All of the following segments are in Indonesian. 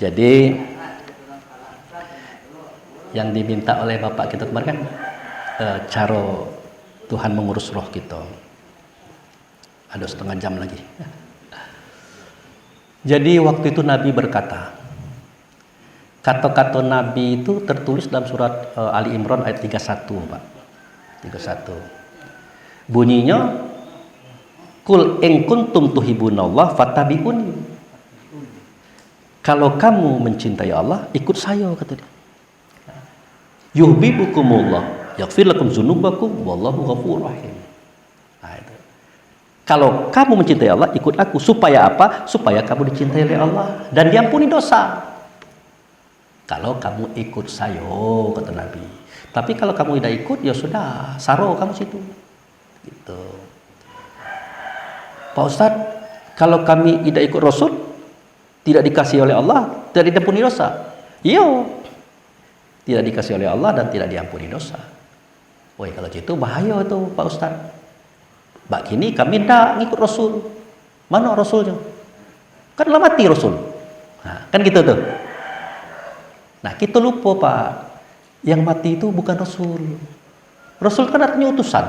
Jadi yang diminta oleh Bapak kita kemarin kan cara Tuhan mengurus roh kita. Ada setengah jam lagi. Jadi waktu itu Nabi berkata, kata-kata Nabi itu tertulis dalam surat Ali Imran ayat 31, Pak. 31. Bunyinya, Qul in kuntum tuhibbunallah fattabi'uni. Kalau kamu mencintai Allah, ikut saya, kata dia. Yuhibbukumullah, yaghfir lakum dzunubakum, wallahu ghafurur rahim. Nah, itu. Kalau kamu mencintai Allah, ikut aku. Supaya apa? Supaya kamu dicintai oleh Allah dan diampuni dosa. Kalau kamu ikut saya, kata Nabi. Tapi kalau kamu tidak ikut, ya sudah, saro kamu situ. Gitu. Pak Ustadz, kalau kami tidak ikut Rasul, tidak dikasih oleh Allah, tidak diampuni dosa. Iya, tidak dikasih oleh Allah dan tidak diampuni dosa. Woi, kalau gitu bahaya itu Pak Ustadz. Mbak kini kami tidak ngikut Rasul. Mana Rasulnya? Kan lah mati Rasul. Nah, kan gitu tuh. Nah, kita lupa Pak, yang mati itu bukan Rasul. Rasul kan artinya utusan.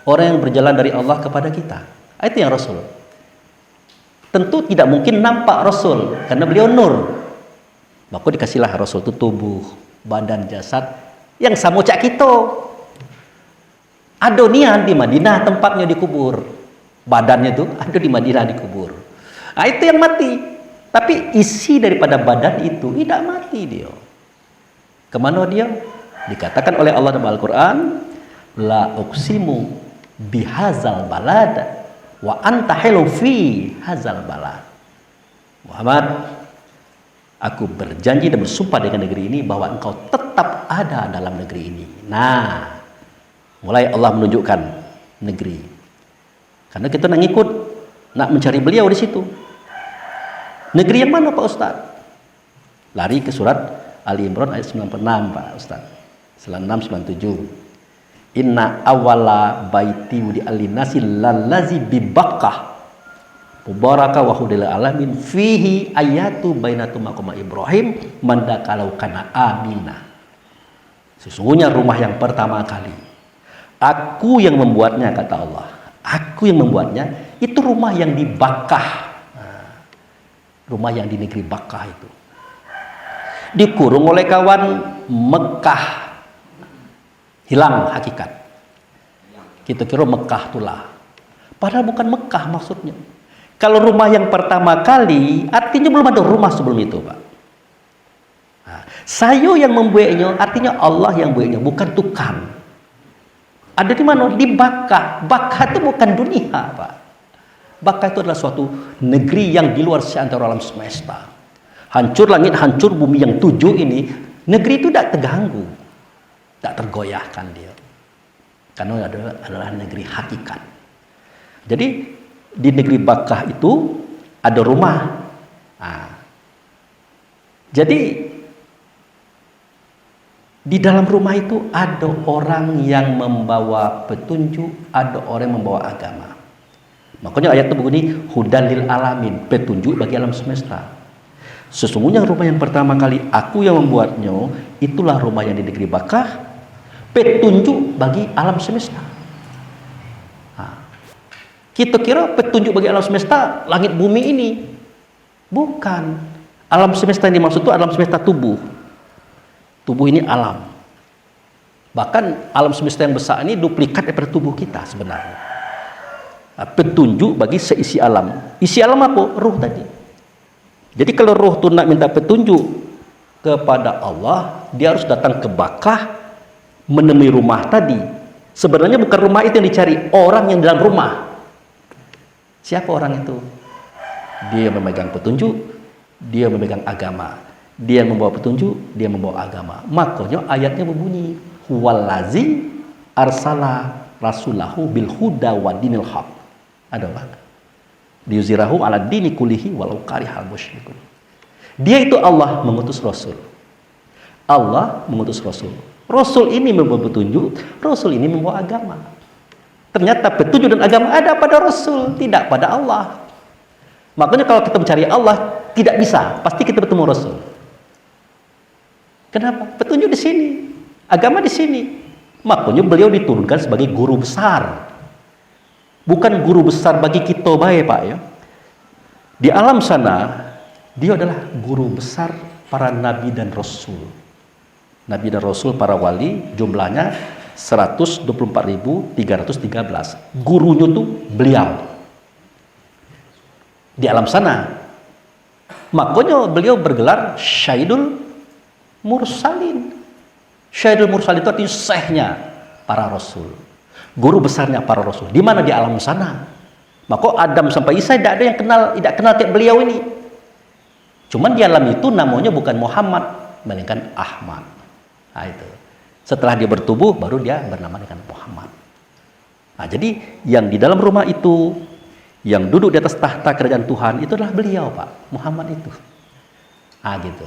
Orang yang berjalan dari Allah kepada kita. Itu yang Rasul. Tentu tidak mungkin nampak Rasul karena beliau nur. Maka dikasihlah Rasul itu tubuh, badan, jasad yang sama cak kita. Adonian di Madinah tempatnya dikubur. Badannya itu ada di Madinah dikubur. Nah, itu yang mati. Tapi isi daripada badan itu tidak mati dia. Kemana dia? Dikatakan oleh Allah dalam Al-Quran, la uqsimu bihazal balad wa anta hilu fi hazal balad. Muhammad, aku berjanji dan bersumpah dengan negeri ini bahwa engkau tetap ada dalam negeri ini. Nah, mulai Allah menunjukkan negeri. Karena kita nak ngikut, nak mencari beliau di situ. Negeri yang mana Pak Ustaz? Lari ke surat Ali Imran ayat 96 Pak Ustaz. 96-97. Inna awala baiti wudi alinasi lalazi bibakkah mubaraka wa hudil alamin fihi ayatu bainatu maqama Ibrahim mandakalau kana amina. Sesungguhnya rumah yang pertama kali aku yang membuatnya, kata Allah. Aku yang membuatnya, itu rumah yang di Bakkah. Rumah yang di negeri Bakkah itu. Dikurung oleh kawan Mekah. Hilang hakikat. Kita kira Mekah itulah. Padahal bukan Mekah maksudnya. Kalau rumah yang pertama kali, artinya belum ada rumah sebelum itu, Pak. Nah, saya yang membuatnya, artinya Allah yang membuatnya, bukan tukang. Ada di mana? Di Bakkah. Bakkah itu bukan dunia, Pak. Bakkah itu adalah suatu negeri yang di luar seantero alam semesta. Hancur langit, hancur bumi yang 7 ini, negeri itu tidak terganggu, tidak tergoyahkan dia. Karena adalah negeri hakikat. Jadi di negeri Bakkah itu ada rumah. Nah, jadi di dalam rumah itu ada orang yang membawa petunjuk, ada orang yang membawa agama. Makanya ayat itu begini, hudalil alamin, petunjuk bagi alam semesta. Sesungguhnya rumah yang pertama kali aku yang membuatnya, itulah rumah yang di negeri Bakkah, petunjuk bagi alam semesta. Nah, kita kira petunjuk bagi alam semesta langit bumi ini. Bukan. Alam semesta yang dimaksud itu alam semesta tubuh. Tubuh ini alam. Bahkan alam semesta yang besar ini duplikat daripada tubuh kita sebenarnya. Petunjuk bagi seisi alam. Isi alam apa? Ruh tadi. Jadi kalau ruh itu nak minta petunjuk kepada Allah, dia harus datang ke Bakkah menemui rumah tadi. Sebenarnya bukan rumah itu yang dicari, orang yang dalam rumah. Siapa orang itu? Dia memegang petunjuk, dia memegang agama. Dia membawa petunjuk, dia membawa agama. Makanya ayatnya berbunyi, huwallazi arsala rasulahu bil huda wa dinil haq. Adalah liyuzhirahu ala dini kullihi walau karihal musyrikun. Dia itu Allah mengutus Rasul. Allah mengutus Rasul. Rasul ini membawa petunjuk, Rasul ini membawa agama. Ternyata petunjuk dan agama ada pada Rasul, tidak pada Allah. Makanya kalau kita mencari Allah, tidak bisa, pasti kita bertemu Rasul. Kenapa? Petunjuk di sini, agama di sini. Makanya beliau diturunkan sebagai guru besar. Bukan guru besar bagi kita baik, Pak ya. Di alam sana, dia adalah guru besar para nabi dan rasul. Nabi dan rasul para wali jumlahnya 124.313. Gurunya tuh beliau. Di alam sana. Makanya beliau bergelar Syahidul Mursalin. Syahidul Mursalin itu artinya syekhnya para rasul. Guru besarnya para rasul. Di mana di alam sana? Maka Adam sampai Isa tidak ada yang tidak kenal kayak beliau ini. Cuman di alam itu namanya bukan Muhammad, melainkan Ahmad. Nah, itu. Setelah dia bertubuh, baru dia bernama dengan Muhammad. Nah, jadi yang di dalam rumah itu, yang duduk di atas tahta kerajaan Tuhan, itu adalah beliau, Pak. Muhammad itu. Ah, gitu.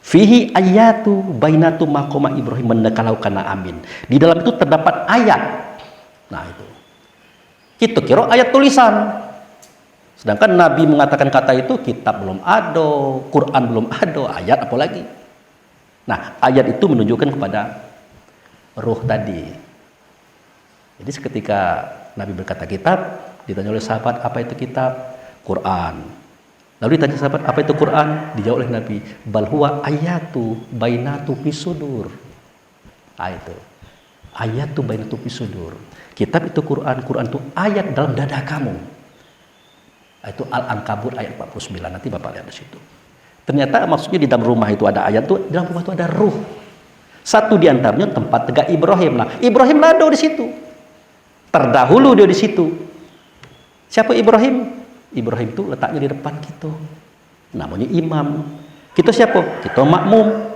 Fihi ayatu bainatu maqama Ibrahim mendakalau kana amin. Di dalam itu terdapat ayat. Nah, itu. Kita kira ayat tulisan. Sedangkan Nabi mengatakan kata itu, kitab belum ada, Quran belum ada, ayat apa lagi? Nah, ayat itu menunjukkan kepada ruh tadi. Jadi seketika Nabi berkata kitab, ditanya oleh sahabat, apa itu kitab? Quran. Lalu ditanya sahabat, apa itu Quran? Dijawab oleh Nabi, bal huwa ayatu bainatu fisudur. Ah, itu. Ayatu bainatu fisudur. Kitab itu Quran, Quran itu ayat dalam dada kamu. Itu Al-Ankabut ayat 49. Nanti Bapak lihat di situ. Ternyata maksudnya di dalam rumah itu ada ayat tuh, di dalam rumah itu ada ruh. Satu di antaranya tempat tegak Ibrahim. Nah, Ibrahim ada di situ. Terdahulu dia di situ. Siapa Ibrahim? Ibrahim itu letaknya di depan kita. Namanya imam. Kita siapa? Kita makmum.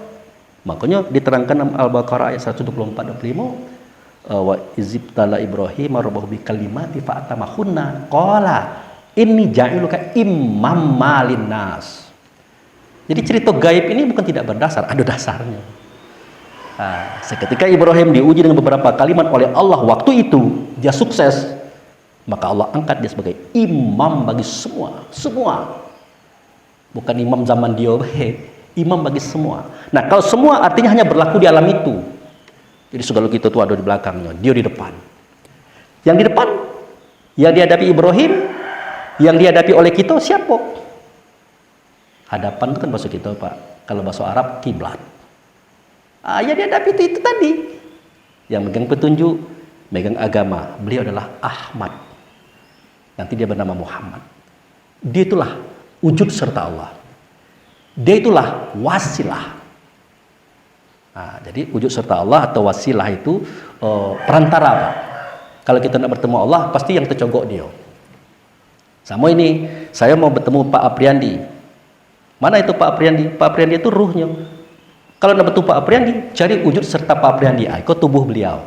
Makanya diterangkan dalam Al-Baqarah ayat 124-25, wa izibtala Ibrahim rabbuhu bi kalimati fa atamahunna qala inni ja'iluka imam malin nas. Jadi cerita gaib ini bukan tidak berdasar, ada dasarnya. Nah, seketika Ibrahim diuji dengan beberapa kalimat oleh Allah, waktu itu dia sukses, maka Allah angkat dia sebagai imam bagi semua. Bukan imam zaman dia, imam bagi semua. Nah, kalau semua artinya hanya berlaku di alam itu. Jadi segala kita itu ada di belakangnya, dia di depan. Yang di depan, yang dihadapi Ibrahim, yang dihadapi oleh kita siapa? Hadapan itu kan bahasa kita, Pak. Kalau bahasa Arab, kiblat. Yang dihadapi itu tadi. Yang megang petunjuk, megang agama. Beliau adalah Ahmad. Nanti dia bernama Muhammad. Dia itulah wujud serta Allah. Dia itulah wasilah. Nah, jadi wujud serta Allah atau wasilah itu perantara, Pak. Kalau kita nak bertemu Allah, pasti yang tercogok dia. Sama ini, saya mau bertemu Pak Apriandi. Mana itu Pak Apriandi? Pak Apriandi itu ruhnya. Kalau nak bertemu Pak Apriandi, cari wujud serta Pak Apriandi. Ikut tubuh beliau.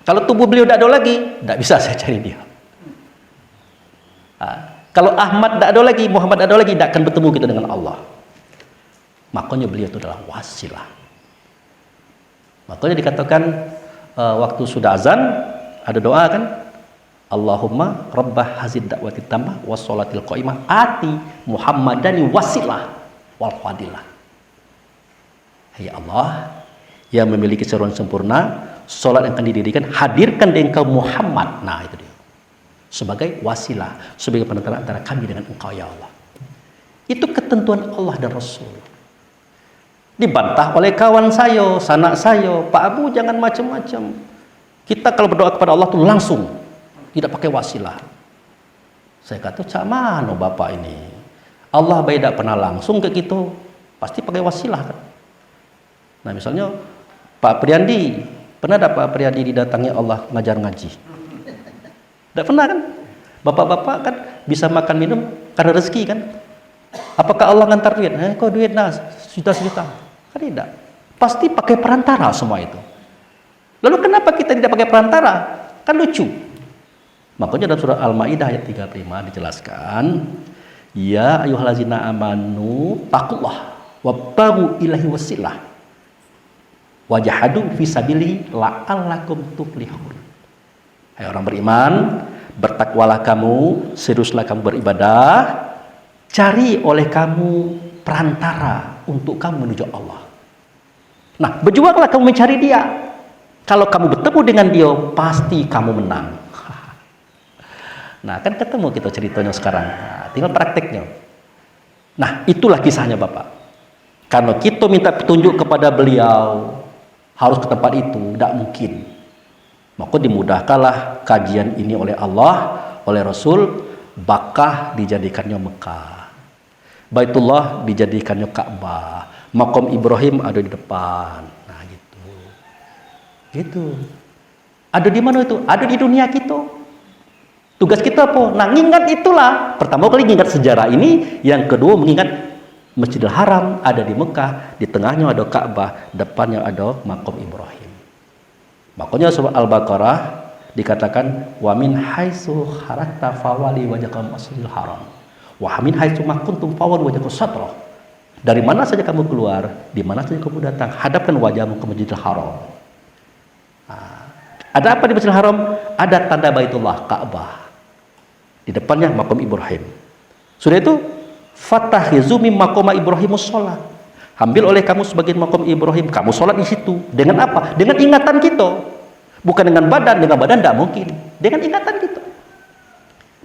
Kalau tubuh beliau tidak ada lagi, tidak bisa saya cari dia. Kalau Ahmad tidak ada lagi, Muhammad tidak ada lagi, tidak akan bertemu kita dengan Allah. Makanya beliau itu adalah wasilah. Makanya dikatakan waktu sudah azan ada doa kan, Allahumma rabbah hazid da'wati tammah was sholatil qaimah ati Muhammadani wasilah wal fadilah. Ya Allah, yang memiliki seruan sempurna, salat yang akan didirikan, hadirkan di engkau Muhammad. Nah, itu dia. Sebagai wasilah, sebagai penantara antara kami dengan engkau ya Allah. Itu ketentuan Allah dan Rasul. Dibantah oleh kawan saya, sanak saya, Pak Abu jangan macam-macam. Kita kalau berdoa kepada Allah itu langsung, tidak pakai wasilah. Saya kata, cak mana Bapak ini? Allah baik tidak pernah langsung ke kita, pasti pakai wasilah kan? Nah misalnya Pak Priandi, pernah tak Pak Priandi didatangi Allah ngajar ngaji? Tidak pernah kan? Bapak-bapak kan bisa makan minum karena rezeki kan? Apakah Allah ngantar duit? Kok duit nah juta-juta? Kan tidak. Pasti pakai perantara semua itu. Lalu kenapa kita tidak pakai perantara? Kan lucu. Makanya dalam surah Al-Maidah ayat 35 dijelaskan, ya ayyuhallazina amanu taqullah wabtagu ilahi wasilah wajahadu fisabilihi la'allakum tuflihun. Hai orang beriman, bertakwalah kamu, seriuslah kamu beribadah, cari oleh kamu perantara untuk kamu menuju Allah. Nah, berjuanglah kamu mencari dia. Kalau kamu bertemu dengan dia, pasti kamu menang. Nah, kan ketemu kita ceritanya sekarang. Nah, tinggal prakteknya. Nah, itulah kisahnya Bapak. Karena kita minta petunjuk kepada beliau, harus ke tempat itu, tidak mungkin. Maka dimudahkanlah kajian ini oleh Allah, oleh Rasul, Bakkah dijadikannya Mekah, Baitullah dijadikannya Ka'bah, Maqam Ibrahim ada di depan. Nah gitu. Ada di mana itu? Ada di dunia kita. Tugas kita apa? Nah, ngingat itulah. Pertama kali ngingat sejarah ini, yang kedua mengingat Masjidil Haram ada di Mekah, di tengahnya ada Ka'bah, depannya ada Maqam Ibrahim. Makanya surah Al-Baqarah dikatakan wa min haitsu kharajta fawali wajhaka Masjidil Haram. Wa min haitsu ma kuntum fawali wajhaka satrah. Dari mana saja kamu keluar, di mana saja kamu datang, hadapkan wajahmu ke Masjidil Haram. Nah, ada apa di Masjidil Haram? Ada tanda Baitullah, Ka'bah. Di depannya Maqam Ibrahim. Sudah itu fatakhizu mim maqama Ibrahimus shalah. Ambil oleh kamu sebagian Maqam Ibrahim, kamu sholat di situ. Dengan apa? Dengan ingatan kita. Bukan dengan badan tidak mungkin. Dengan ingatan kita.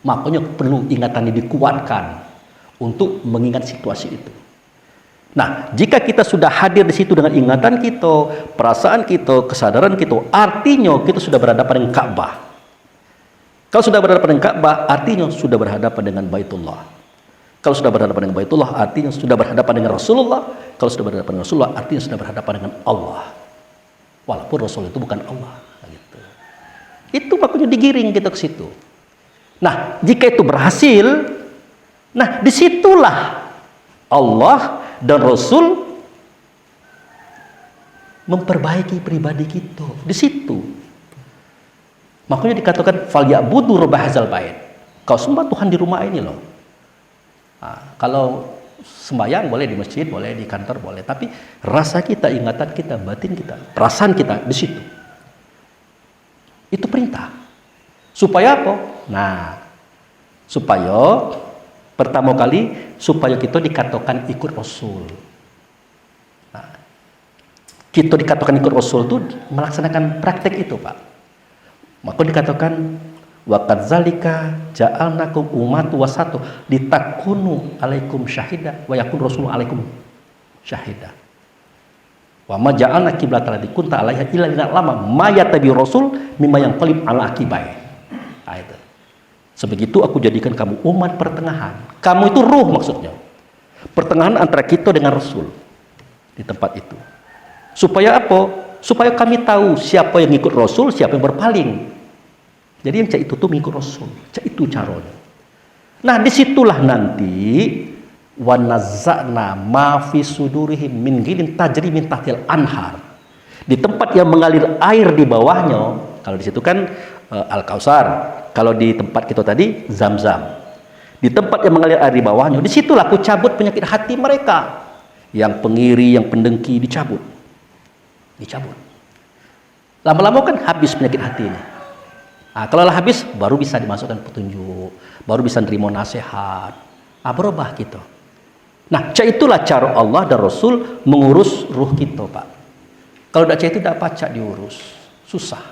Makanya perlu ingatan ini dikuatkan untuk mengingat situasi itu. Nah, jika kita sudah hadir di situ dengan ingatan kita, perasaan kita, kesadaran kita, artinya kita sudah berhadapan dengan Ka'bah. Kalau sudah berhadapan dengan Ka'bah, artinya sudah berhadapan dengan Baitullah. Kalau sudah berhadapan dengan Baitullah, artinya sudah berhadapan dengan Rasulullah. Kalau sudah berhadapan dengan Rasulullah, artinya sudah berhadapan dengan Allah. Walaupun Rasul itu bukan Allah. Gitu. Itu makanya digiring kita ke situ. Nah, jika itu berhasil, nah disitulah Allah dan Rasul memperbaiki pribadi kita. Di situ. Makanya dikatakan falyabudu rabb hadzal bait. Kau sembah Tuhan di rumah ini loh. Nah, kalau sembahyang boleh di masjid, boleh di kantor, boleh. Tapi rasa kita, ingatan kita, batin kita, perasaan kita di situ. Itu perintah. Supaya apa? Nah, supaya pertama kali supaya kita dikatakan ikut Rasul. Nah, kita dikatakan ikut Rasul itu melaksanakan praktek itu, Pak. Maka dikatakan wa kadzalika ja'alnakum ummatan wasata litakunu alaikum syahida wa yakun rasul alaikum syahida wa ma ja'alna qiblatan allati kunta 'alaiha illa lama ma yatabi rasul mimma yanqalib ala aqibai. Nah, itu. Sebegitu aku jadikan kamu umat pertengahan. Kamu itu ruh maksudnya. Pertengahan antara kita dengan Rasul di tempat itu. Supaya apa? Supaya kami tahu siapa yang ikut Rasul, siapa yang berpaling. Jadi yang cak itu tuh mengikut Rasul, cak itu caranya. Nah disitulah nanti wa nazza'na ma fi sudurihim min ghillin tajri min tahtil anhar. Di tempat yang mengalir air di bawahnya, kalau di situ kan Al-Kausar, kalau di tempat kita tadi Zam-Zam. Di tempat yang mengalir air di bawahnya, disitulah aku cabut penyakit hati mereka. Yang pengiri, yang pendengki dicabut. Lama-lama kan habis penyakit hati ini. Nah, kalau habis baru bisa dimasukkan petunjuk, baru bisa nerima nasihat. Berubah gitu. Nah, itulah cara Allah dan Rasul mengurus ruh kita, Pak. Kalau tidak itu tidak pacak diurus, susah.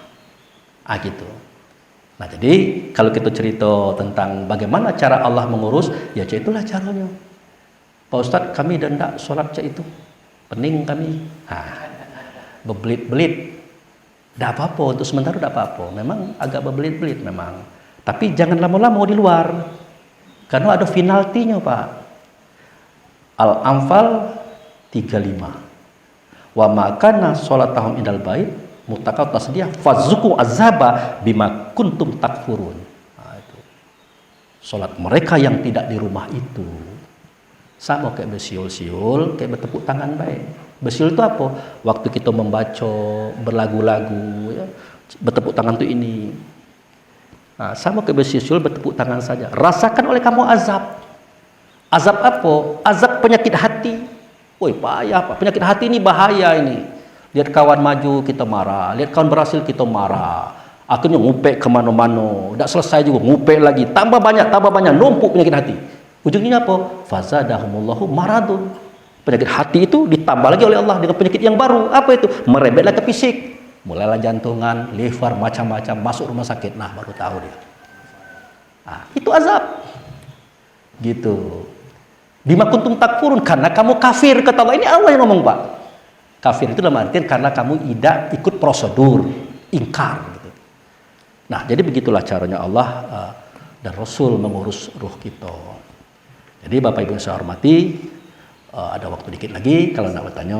Gitu. Nah, jadi kalau kita cerita tentang bagaimana cara Allah mengurus, ya itulah caranya. Pak Ustadz, kami tidak sholat itu, pening kami. Bebelit-belit. Tidak apa-apa, untuk sementara tidak apa-apa. Memang agak berbelit-belit memang. Tapi jangan lama-lama di luar. Karena ada penaltinya, Pak. Al-Anfal 35. Wa makana sholatahum indal bait mutakau tasdiyah fazuku azaba bima kuntum takfurun. Nah, itu. Sholat mereka yang tidak di rumah itu sama kayak bersiul-siul, kayak bertepuk tangan baik. Bersiul itu apa? Waktu kita membaca berlagu-lagu, ya, bertepuk tangan itu ini. Nah, sama kayak bersiul bertepuk tangan saja. Rasakan oleh kamu azab. Azab apa? Azab penyakit hati. Woi, payah Pak. Penyakit hati ini bahaya ini. Lihat kawan maju kita marah, lihat kawan berhasil kita marah. Akhirnya ngupek kemana-mana. Tidak selesai juga ngupek lagi. Tambah banyak, numpuk penyakit hati. Ujungnya apa? Fazadahumullahu maradun. Penyakit hati itu ditambah lagi oleh Allah dengan penyakit yang baru. Apa itu? Merebetlah ke fisik. Mulailah jantungan, liver, macam-macam, masuk rumah sakit. Nah, baru tahu dia. Nah, itu azab. Gitu. Bima kuntum takfurun, karena kamu kafir, kata Allah. Ini Allah yang ngomong, Pak. Kafir itu dalam artian karena kamu tidak ikut prosedur, ingkar. Gitu. Nah, jadi begitulah caranya Allah dan Rasul mengurus ruh kita. Jadi Bapak Ibu yang saya hormati, ada waktu dikit lagi. Kalau nak bertanya,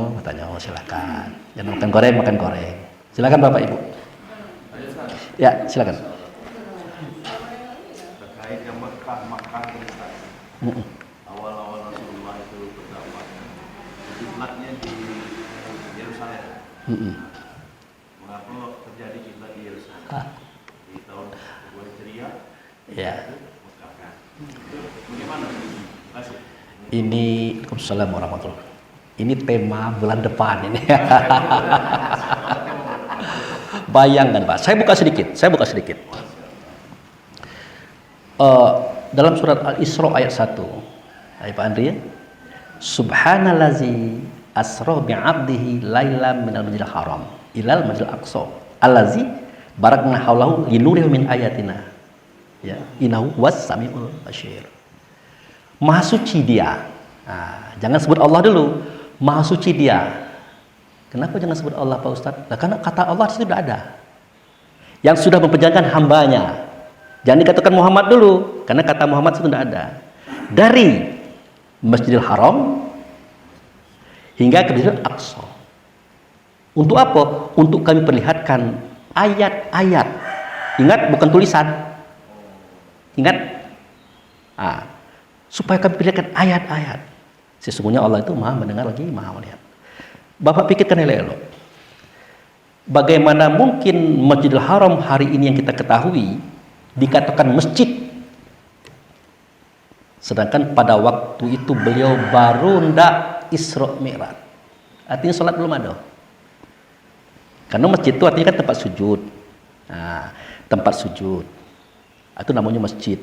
silakan. Jangan makan goreng. Silakan Bapak Ibu. Ya, silakan. Terkait yang Mekah awal-awal Rasulullah itu berdakwah, kiblatnya di Yerusalem. Mengapa terjadi kiblat di Yerusalem di tahun 2 Hijriah? Ya. Mekah kan. Bagaimana? Masih. Ini Assalamualaikum warahmatullahi. Ini tema bulan depan ini. Bayangkan Pak, saya buka sedikit. Dalam surat Al-Isra ayat 1. Ayo Pak Andri ya. Subhanallazi asra bi'abdihi lailan minal masjidil haram ilal masjidil aqsa allazi barakna haulahu linurihi min ayatina. Ya, innahu was-sami'ul basyir. Maha suci dia. Nah, jangan sebut Allah dulu. Maha suci dia. Kenapa jangan sebut Allah Pak Ustadz? Nah, karena kata Allah itu sudah ada. Yang sudah memperjalankan hambanya. Jangan dikatakan Muhammad dulu, karena kata Muhammad itu tidak ada. Dari Masjidil Haram hingga ke Masjidil Aqsa. Untuk apa? Untuk kami perlihatkan ayat-ayat. Ingat, bukan tulisan. Ingat? Supaya kami perlihatkan ayat-ayat. Sesungguhnya Allah itu maha mendengar lagi maha melihat. Bapak pikirkan elok-elok. Bagaimana mungkin Masjidil Haram hari ini yang kita ketahui dikatakan masjid, sedangkan pada waktu itu beliau baru ndak Isra Mi'raj, artinya sholat belum ada. Karena masjid itu artinya kan tempat sujud. Nah, tempat sujud itu namanya masjid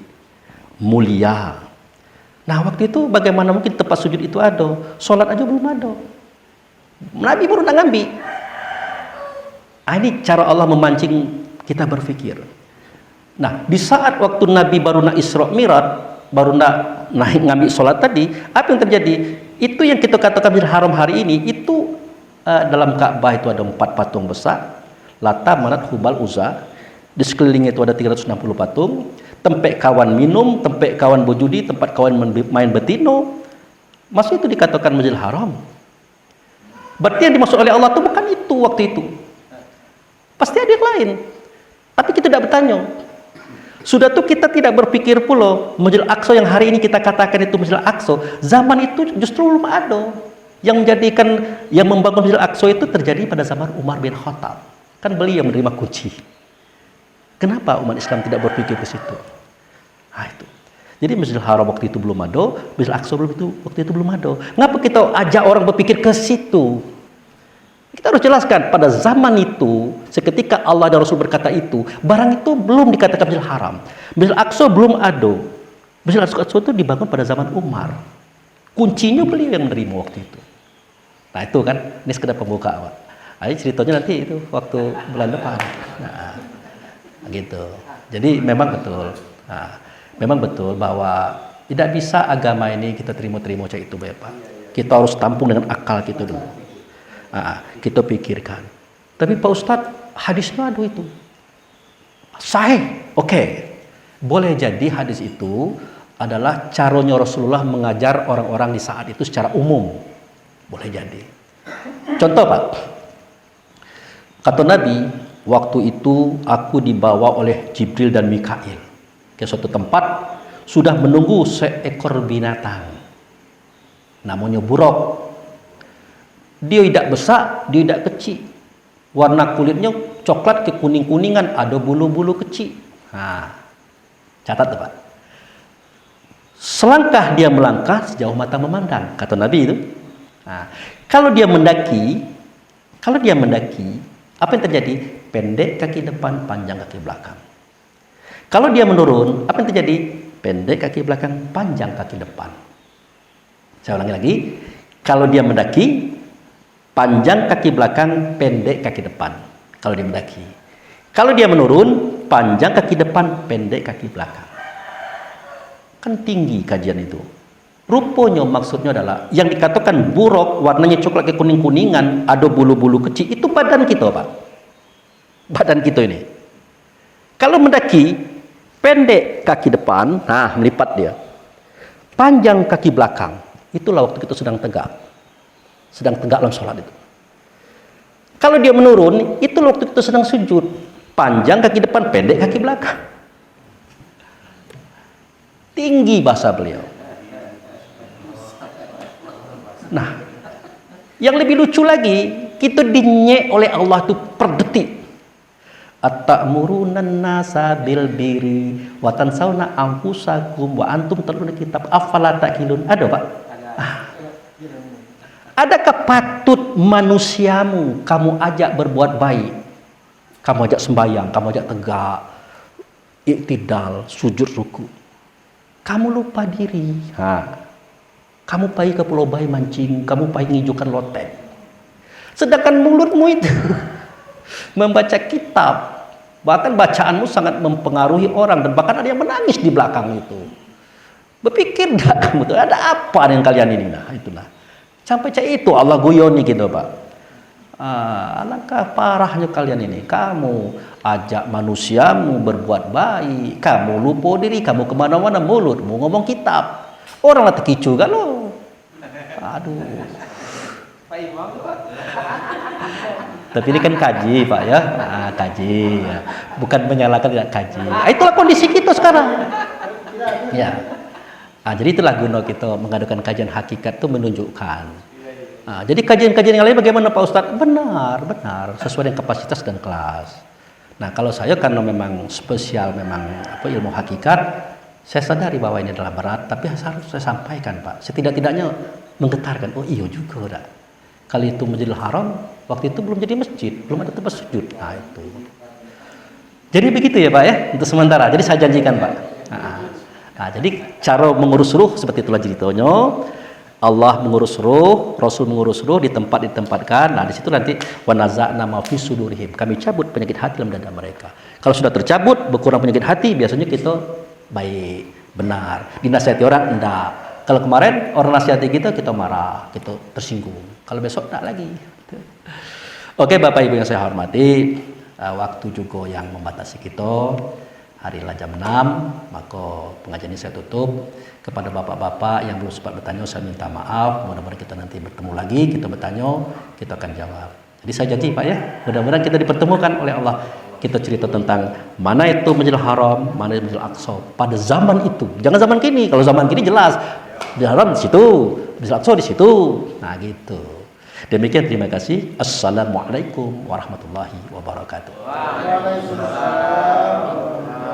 mulia. Nah, waktu itu bagaimana mungkin tempat sujud itu ada, sholat aja belum ada. Nabi baru nak ngambil. Ini cara Allah memancing kita berpikir. Nah, di saat waktu Nabi baru nak Isra Mi'raj, baru nak naik ngambil sholat tadi, apa yang terjadi? Itu yang kita katakan di haram hari ini, itu dalam Ka'bah itu ada 4 patung besar, Lata, Manat, Hubal, Uzza. Di sekelilingnya itu ada 360 patung, tempat kawan minum, tempat kawan berjudi, tempat kawan main betino. Masih itu dikatakan Masjidil Haram. Berarti yang dimaksud oleh Allah itu bukan itu waktu itu. Pasti ada yang lain. Tapi kita tidak bertanya. Sudah tuh kita tidak berpikir pula Masjidil Aqsa yang hari ini kita katakan itu Masjidil Aqsa, zaman itu justru belum ada. Yang menjadikan, yang membangun Masjidil Aqsa itu terjadi pada zaman Umar bin Khattab. Kan beliau yang menerima kunci. Kenapa umat Islam tidak berpikir ke situ? Nah, itu. Jadi Masjidil Haram waktu itu belum ada, Masjidil Aqsa waktu itu belum ada. Ngapa kita ajak orang berpikir ke situ? Kita harus jelaskan, pada zaman itu, seketika Allah dan Rasul berkata itu, barang itu belum dikatakan Masjidil Haram. Masjidil Aqsa belum ada. Masjidil Aqsa itu dibangun pada zaman Umar. Kuncinya beliau yang menerima waktu itu. Nah itu kan, ini sekedar pembuka Pak. Nah, ceritanya nanti itu waktu bulan depan. Nah, gitu. Jadi memang betul. Nah, memang betul bahwa tidak bisa agama ini kita terima-terima cak itu Bapak. Kita harus tampung dengan akal kita dulu. Kita pikirkan. Tapi Pak Ustadz, hadisnya ada itu. Sahih. Oke. Boleh jadi hadis itu adalah caranya Rasulullah mengajar orang-orang di saat itu secara umum. Boleh jadi. Contoh Pak. Kata Nabi, waktu itu aku dibawa oleh Jibril dan Mikail ke suatu tempat, sudah menunggu seekor binatang. Namanya buruk. Dia tidak besar, dia tidak kecil. Warna kulitnya coklat ke kuning-kuningan, ada bulu-bulu kecil. Nah, catat Pak. Selangkah dia melangkah sejauh mata memandang, kata Nabi itu. Nah, kalau dia mendaki, apa yang terjadi? Pendek kaki depan, panjang kaki belakang. Kalau dia menurun, apa yang terjadi? pendek kaki belakang, panjang kaki depan. Saya ulangi lagi. Kalau dia mendaki, panjang kaki belakang, pendek kaki depan. Kalau dia mendaki. Kalau dia menurun, panjang kaki depan, pendek kaki belakang. Kan tinggi kajian itu. Rupanya maksudnya adalah yang dikatakan buruk, warnanya coklat ke kuning-kuningan, ada bulu-bulu kecil, itu badan kita, Pak. Badan kita ini. Kalau mendaki, pendek kaki depan, nah melipat dia. Panjang kaki belakang, itulah waktu kita sedang tegak. Sedang tegak dalam sholat itu. Kalau dia menurun, itulah waktu kita sedang sujud. Panjang kaki depan, pendek kaki belakang. Tinggi bahasa beliau. Nah, yang lebih lucu lagi, kita dinyek oleh Allah itu per detik. At-ta'murunan nasa bil birri wa tansawna anfusakum wa antum tatluna kitab afala ta'qilun. Ada, Pak? Adakah patut manusiamu kamu ajak berbuat baik? Kamu ajak sembahyang, kamu ajak tegak, iktidal, sujud ruku. Kamu lupa diri. Kamu pergi ke Pulau Bayi mancing, kamu pergi ngijukan lotek. Sedangkan mulutmu itu membaca kitab, bahkan bacaanmu sangat mempengaruhi orang, dan bahkan ada yang menangis di belakang itu. Berpikir dah kamu tuh ada apa dengan kalian ini? Nah, itulah. Sampai itu Allah guyoni gitu, Pak. Alangkah parahnya kalian ini. Kamu ajak manusiamu berbuat baik, kamu lupa diri, kamu kemana-mana mulutmu ngomong kitab. Orang lah terkicu kan lo. Aduh. Tapi ini kan kaji, Pak ya. Kaji ya. Bukan menyalahkan, tidak kaji. Itulah kondisi kita sekarang. Ya. Jadi itulah guna kita mengadakan kajian hakikat itu menunjukkan. Jadi kajian-kajian yang lain bagaimana Pak Ustadz? Benar, sesuai dengan kapasitas dan kelas. Nah, kalau saya karena memang spesial memang ilmu hakikat, saya sadari bahwa ini adalah berat, tapi harus saya sampaikan, Pak. Setidak-tidaknya menggetarkan. Oh iya juga, dah. Kali itu Masjidil Haram, waktu itu belum jadi masjid, belum ada tempat sujud. Nah itu. Jadi begitu ya, Pak ya, untuk sementara. Jadi saya janjikan, Pak. Jadi cara mengurus ruh seperti itulah ceritanya. Allah mengurus ruh, Rasul mengurus ruh, ditempatkan. Nah, di situ nanti wa naza'na ma fi sudurihim. Kami cabut penyakit hati dalam dada mereka. Kalau sudah tercabut, berkurang penyakit hati, biasanya kita baik, benar. Dinasihati orang enggak. Kalau kemarin orang nasihati kita marah, kita tersinggung. Kalau besok enggak lagi. Oke, Bapak Ibu yang saya hormati, waktu juga yang membatasi kita. Hari lah jam 6, maka pengajian ini saya tutup. Kepada bapak-bapak yang belum sempat bertanya, saya minta maaf. Mudah-mudahan kita nanti bertemu lagi, kita bertanya, kita akan jawab. Jadi saya janji, Pak ya, mudah-mudahan kita dipertemukan oleh Allah. Kita cerita tentang mana itu Masjidil Haram, mana itu Masjidil Aqsa pada zaman itu. Jangan zaman kini. Kalau zaman kini jelas Masjidil Haram di situ, Masjidil Aqsa di situ. Nah, gitu. Demikian, terima kasih. Assalamualaikum warahmatullahi wabarakatuh. Waalaikumsalam.